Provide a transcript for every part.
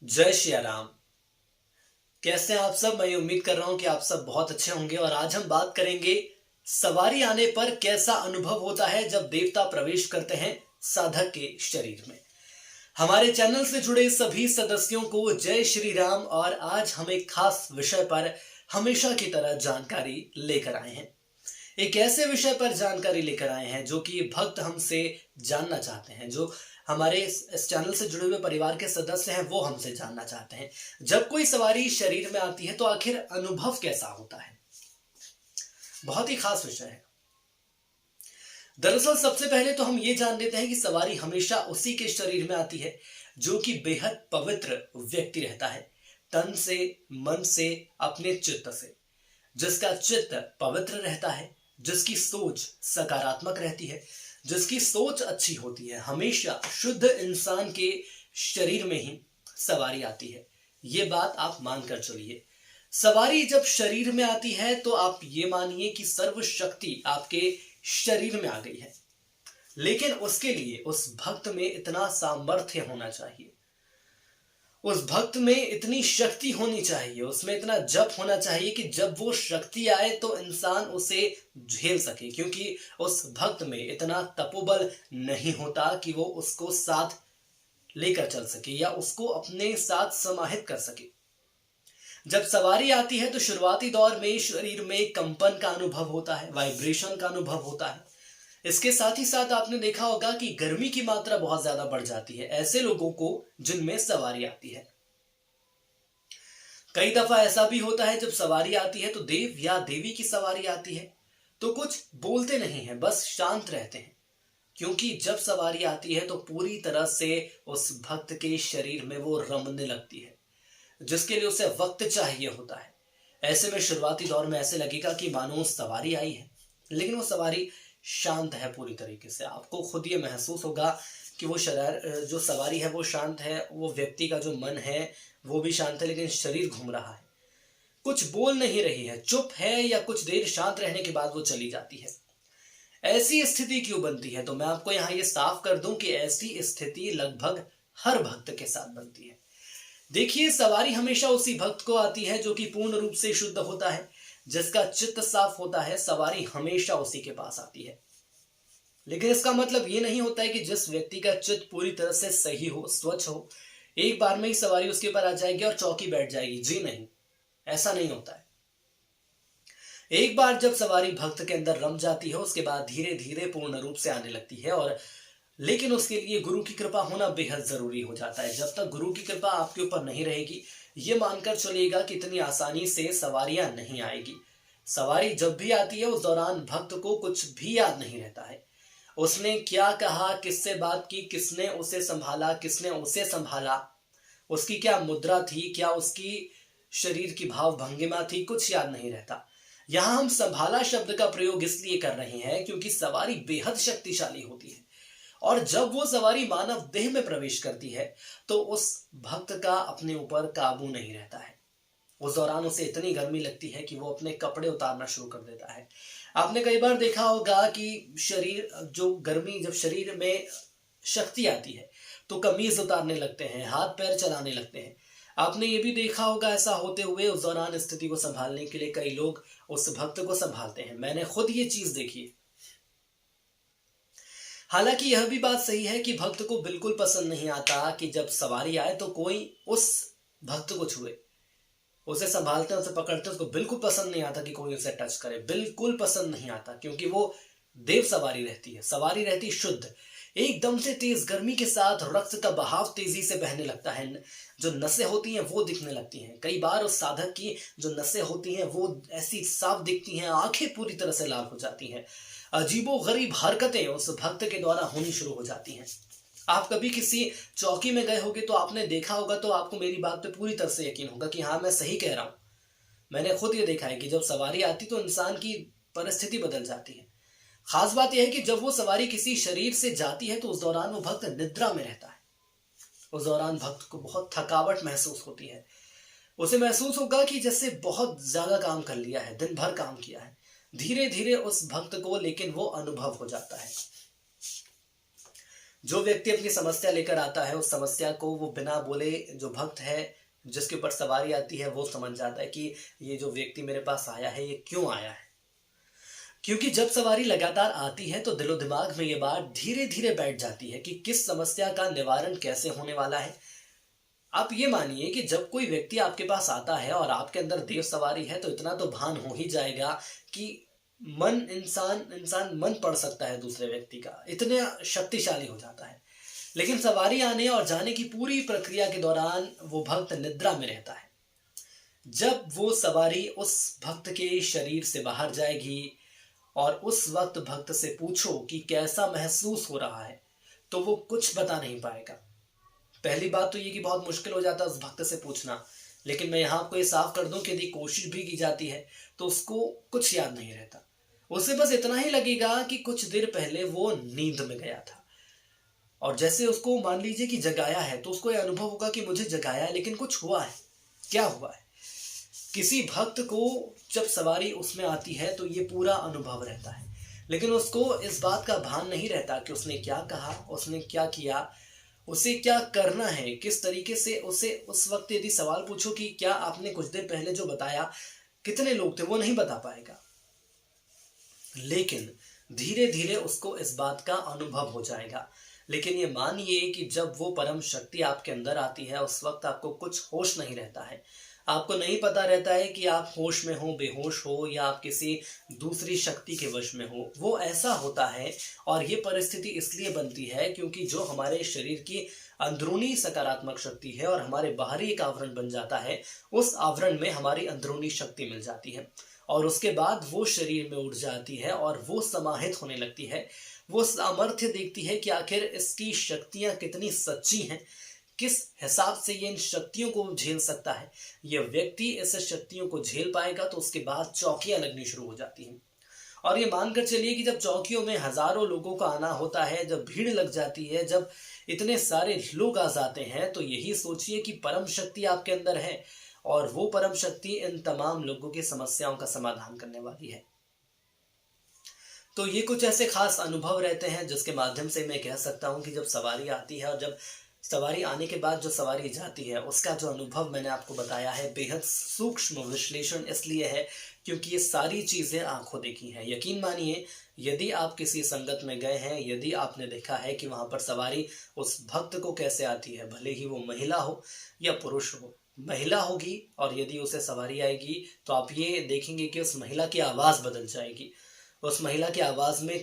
जय श्री राम। कैसे हैं आप सब? मैं उम्मीद कर रहा हूं कि आप सब बहुत अच्छे होंगे। और आज हम बात करेंगे सवारी आने पर कैसा अनुभव होता है जब देवता प्रवेश करते हैं साधक के शरीर में। हमारे चैनल से जुड़े सभी सदस्यों को जय श्री राम। और आज हम एक खास विषय पर हमेशा की तरह जानकारी लेकर आए हैं। एक ऐसे विषय पर जानकारी लेकर आए हैं जो कि भक्त हमसे जानना चाहते हैं, जो हमारे इस चैनल से जुड़े हुए परिवार के सदस्य हैं वो हमसे जानना चाहते हैं। जब कोई सवारी शरीर में आती है तो आखिर अनुभव कैसा होता है? बहुत ही खास विषय है। दरअसल सबसे पहले तो हम ये जान लेते हैं कि सवारी हमेशा उसी के शरीर में आती है जो कि बेहद पवित्र व्यक्ति रहता है, तन से, मन से, अपने चित्त से। जिसका चित्त पवित्र रहता है, जिसकी सोच सकारात्मक रहती है, जिसकी सोच अच्छी होती है, हमेशा शुद्ध इंसान के शरीर में ही सवारी आती है। ये बात आप मानकर चलिए। सवारी जब शरीर में आती है तो आप ये मानिए कि सर्व शक्ति आपके शरीर में आ गई है। लेकिन उसके लिए उस भक्त में इतना सामर्थ्य होना चाहिए, उस भक्त में इतनी शक्ति होनी चाहिए, उसमें इतना जप होना चाहिए कि जब वो शक्ति आए तो इंसान उसे झेल सके। क्योंकि उस भक्त में इतना तपोबल नहीं होता कि वो उसको साथ लेकर चल सके या उसको अपने साथ समाहित कर सके। जब सवारी आती है तो शुरुआती दौर में शरीर में कंपन का अनुभव होता है, वाइब्रेशन का अनुभव होता है। इसके साथ ही साथ आपने देखा होगा कि गर्मी की मात्रा बहुत ज्यादा बढ़ जाती है ऐसे लोगों को जिनमें सवारी आती है। कई दफा ऐसा भी होता है जब सवारी आती है तो देव या देवी की सवारी आती है तो कुछ बोलते नहीं है, बस शांत रहते हैं। क्योंकि जब सवारी आती है तो पूरी तरह से उस भक्त के शरीर में वो रमने लगती है, जिसके लिए उसे वक्त चाहिए होता है। ऐसे में शुरुआती दौर में ऐसे लगेगा कि मानो सवारी आई है, लेकिन वो सवारी शांत है पूरी तरीके से। आपको खुद ये महसूस होगा कि वो शरीर जो सवारी है वो शांत है, वो व्यक्ति का जो मन है वो भी शांत है, लेकिन शरीर घूम रहा है, कुछ बोल नहीं रही है, चुप है, या कुछ देर शांत रहने के बाद वो चली जाती है। ऐसी स्थिति क्यों बनती है? तो मैं आपको यहाँ ये साफ कर दूं कि ऐसी स्थिति लगभग हर भक्त के साथ बनती है। देखिए, सवारी हमेशा उसी भक्त को आती है जो कि पूर्ण रूप से शुद्ध होता है, जिसका चित्त साफ होता है। सवारी हमेशा उसी के पास आती है। लेकिन इसका मतलब ये नहीं होता है कि जिस व्यक्ति का चित्त पूरी तरह से सही हो, स्वच्छ हो, एक बार में ही सवारी उसके ऊपर आ जाएगी और चौकी बैठ जाएगी। जी नहीं, ऐसा नहीं होता है। एक बार जब सवारी भक्त के अंदर रम जाती है उसके बाद धीरे धीरे पूर्ण रूप से आने लगती है। और लेकिन उसके लिए गुरु की कृपा होना बेहद जरूरी हो जाता है। जब तक गुरु की कृपा आपके ऊपर नहीं रहेगी, ये मानकर चलिएगा कि इतनी आसानी से सवारियां नहीं आएगी। सवारी जब भी आती है उस दौरान भक्त को कुछ भी याद नहीं रहता है। उसने क्या कहा, किससे बात की, किसने उसे संभाला, किसने उसे संभाला, उसकी क्या मुद्रा थी, क्या उसकी शरीर की भाव भंगिमा थी, कुछ याद नहीं रहता। यहां हम संभाला शब्द का प्रयोग इसलिए कर रहे हैं क्योंकि सवारी बेहद शक्तिशाली होती है। और जब वो सवारी मानव देह में प्रवेश करती है तो उस भक्त का अपने ऊपर काबू नहीं रहता है। उस दौरान उसे इतनी गर्मी लगती है कि वो अपने कपड़े उतारना शुरू कर देता है। आपने कई बार देखा होगा कि शरीर जो गर्मी, जब शरीर में शक्ति आती है तो कमीज उतारने लगते हैं, हाथ पैर चलाने लगते हैं। आपने ये भी देखा होगा ऐसा होते हुए। उस दौरान स्थिति को संभालने के लिए कई लोग उस भक्त को संभालते हैं। मैंने खुद ये चीज देखी है। हालांकि यह भी बात सही है कि भक्त को बिल्कुल पसंद नहीं आता कि जब सवारी आए तो कोई उस भक्त को छुए, उसे संभालते हैं, उसे पकड़ते हैं। उसको बिल्कुल पसंद नहीं आता कि कोई उसे टच करे, बिल्कुल पसंद नहीं आता। क्योंकि वो देव सवारी रहती है, सवारी रहती शुद्ध। एकदम से तेज गर्मी के साथ रक्त का बहाव तेजी से बहने लगता है, जो नसें होती हैं वो दिखने लगती हैं। कई बार उस साधक की जो नसें होती हैं वो ऐसी साफ दिखती हैं, आंखें पूरी तरह से लाल हो जाती हैं। अजीबो गरीब हरकतें उस भक्त के द्वारा होनी शुरू हो जाती हैं। आप कभी किसी चौकी में गए होगे तो आपने देखा होगा, तो आपको मेरी बात पे पूरी तरह से यकीन होगा कि हाँ, मैं सही कह रहा हूं। मैंने खुद ये देखा है कि जब सवारी आती तो इंसान की परिस्थिति बदल जाती है। खास बात यह है कि जब वो सवारी किसी शरीर से जाती है तो उस दौरान वो भक्त निद्रा में रहता है। उस दौरान भक्त को बहुत थकावट महसूस होती है। उसे महसूस होगा कि जैसे बहुत ज्यादा काम कर लिया है, दिन भर काम किया है। धीरे धीरे उस भक्त को लेकिन वो अनुभव हो जाता है। जो व्यक्ति अपनी समस्या लेकर आता है उस समस्या को वो बिना बोले जो भक्त है जिसके ऊपर सवारी आती है वो समझ जाता है कि ये जो व्यक्ति मेरे पास आया है ये क्यों आया है। क्योंकि जब सवारी लगातार आती है तो दिलो दिमाग में ये बात धीरे धीरे बैठ जाती है कि किस समस्या का निवारण कैसे होने वाला है। आप ये मानिए कि जब कोई व्यक्ति आपके पास आता है और आपके अंदर देव सवारी है तो इतना तो भान हो ही जाएगा कि मन इंसान इंसान मन पढ़ सकता है दूसरे व्यक्ति का, इतना शक्तिशाली हो जाता है। लेकिन सवारी आने और जाने की पूरी प्रक्रिया के दौरान वो भक्त निद्रा में रहता है। जब वो सवारी उस भक्त के शरीर से बाहर जाएगी और उस वक्त भक्त से पूछो कि कैसा महसूस हो रहा है तो वो कुछ बता नहीं पाएगा। पहली बात तो ये कि बहुत मुश्किल हो जाता है उस भक्त से पूछना, लेकिन मैं यहाँ आपको ये साफ कर दूं कि यदि कोशिश भी की जाती है तो उसको कुछ याद नहीं रहता। उसे बस इतना ही लगेगा कि कुछ देर पहले वो नींद में गया था और जैसे उसको मान लीजिए कि जगाया है तो उसको ये अनुभव होगा कि मुझे जगाया है लेकिन कुछ हुआ है। क्या हुआ है? किसी भक्त को जब सवारी उसमें आती है तो ये पूरा अनुभव रहता है, लेकिन उसको इस बात का भान नहीं रहता कि उसने क्या कहा, उसने क्या किया, उसे क्या करना है, किस तरीके से उसे उस वक्त यदि सवाल पूछो कि क्या आपने कुछ देर पहले जो बताया कितने लोग थे, वो नहीं बता पाएगा। लेकिन धीरे धीरे उसको इस बात का अनुभव हो जाएगा। लेकिन ये मानिए कि जब वो परम शक्ति आपके अंदर आती है उस वक्त आपको कुछ होश नहीं रहता है। आपको नहीं पता रहता है कि आप होश में हो, बेहोश हो या आप किसी दूसरी शक्ति के वश में हो। वो ऐसा होता है और ये परिस्थिति इसलिए बनती है क्योंकि जो हमारे शरीर की अंदरूनी सकारात्मक शक्ति है और हमारे बाहरी एक आवरण बन जाता है, उस आवरण में हमारी अंदरूनी शक्ति मिल जाती है और उसके बाद वो शरीर में उठ जाती है और वो समाहित होने लगती है। वो सामर्थ्य देखती है कि आखिर इसकी शक्तियां कितनी सच्ची हैं, किस हिसाब से ये इन शक्तियों को झेल सकता है। ये व्यक्ति इस शक्तियों को झेल पाएगा तो उसके बाद चौकियां लगनी शुरू हो जाती हैं। और ये मानकर चलिए कि जब चौकियों में हजारों लोगों का आना होता है, जब भीड़ लग जाती है, जब इतने सारे लोग आ जाते हैं, तो यही सोचिए कि परम शक्ति आपके अंदर है और वो परम शक्ति इन तमाम लोगों की समस्याओं का समाधान करने वाली है। तो ये कुछ ऐसे खास अनुभव रहते हैं जिसके माध्यम से मैं कह सकता हूँ कि जब सवारी आती है और जब सवारी आने के बाद जो सवारी जाती है उसका जो अनुभव मैंने आपको बताया है बेहद सूक्ष्म विश्लेषण इसलिए है क्योंकि ये सारी चीज़ें आंखों देखी हैं। यकीन मानिए, यदि आप किसी संगत में गए हैं, यदि आपने देखा है कि वहाँ पर सवारी उस भक्त को कैसे आती है, भले ही वो महिला हो या पुरुष हो, महिला होगी और यदि उसे सवारी आएगी तो आप ये देखेंगे कि उस महिला की आवाज़ बदल जाएगी, उस महिला की आवाज़ में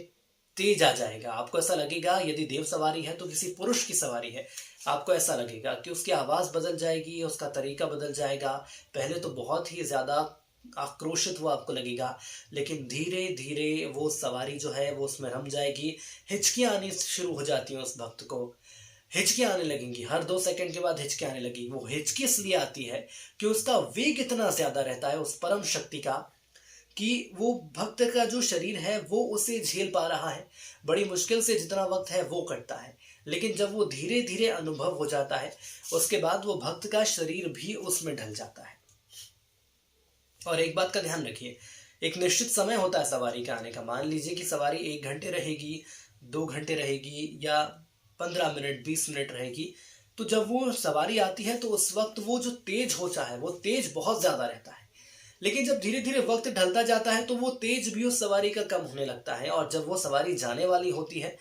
तेज आ जाएगा। आपको ऐसा लगेगा यदि देव सवारी है तो किसी पुरुष की सवारी है, आपको ऐसा लगेगा कि उसकी आवाज़ बदल जाएगी, उसका तरीका बदल जाएगा। पहले तो बहुत ही ज़्यादा आक्रोशित वो आपको लगेगा, लेकिन धीरे धीरे वो सवारी जो है वो उसमें रम जाएगी। हिचकियाँ आनी शुरू हो जाती हैं, उस भक्त को हिचकियाँ आने लगेंगी, हर 2 सेकंड के बाद हिचकियाँ आने लगी। वो हिचकी इसलिए आती है कि उसका वेग इतना ज़्यादा रहता है उस परम शक्ति का कि वो भक्त का जो शरीर है वो उसे झेल पा रहा है। बड़ी मुश्किल से जितना वक्त है वो कटता है, लेकिन जब वो धीरे धीरे अनुभव हो जाता है उसके बाद वो भक्त का शरीर भी उसमें ढल जाता है। और एक बात का ध्यान रखिए, एक निश्चित समय होता है सवारी का आने का। मान लीजिए कि सवारी 1 घंटे रहेगी, 2 घंटे रहेगी या 15 मिनट 20 मिनट रहेगी। तो जब वो सवारी आती है तो उस वक्त वो जो तेज होता है वो तेज बहुत ज़्यादा रहता है, लेकिन जब धीरे धीरे वक्त ढलता जाता है तो वो तेज भी उस सवारी का कम होने लगता है। और जब वो सवारी जाने वाली होती है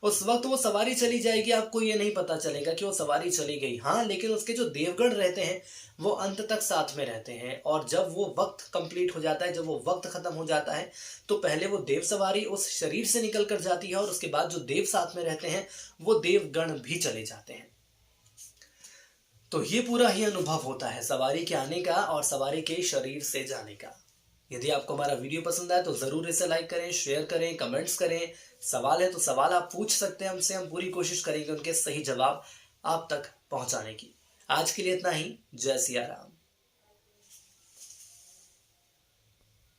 उस वक्त वो सवारी चली जाएगी, आपको ये नहीं पता चलेगा कि वो सवारी चली गई। हाँ, लेकिन उसके जो देवगण रहते हैं वो अंत तक साथ में रहते हैं। और जब वो वक्त कंप्लीट हो जाता है, जब वो वक्त खत्म हो जाता है तो पहले वो देव सवारी उस शरीर से निकल कर जाती है और उसके बाद जो देव साथ में रहते हैं वो देवगण भी चले जाते हैं। तो ये पूरा ही अनुभव होता है सवारी के आने का और सवारी के शरीर से जाने का। यदि आपको हमारा वीडियो पसंद आए तो ज़रूर इसे लाइक करें, शेयर करें, कमेंट्स करें। सवाल है तो सवाल आप पूछ सकते हैं हमसे, हम पूरी कोशिश करेंगे उनके सही जवाब आप तक पहुंचाने की। आज के लिए इतना ही। जय सिया राम।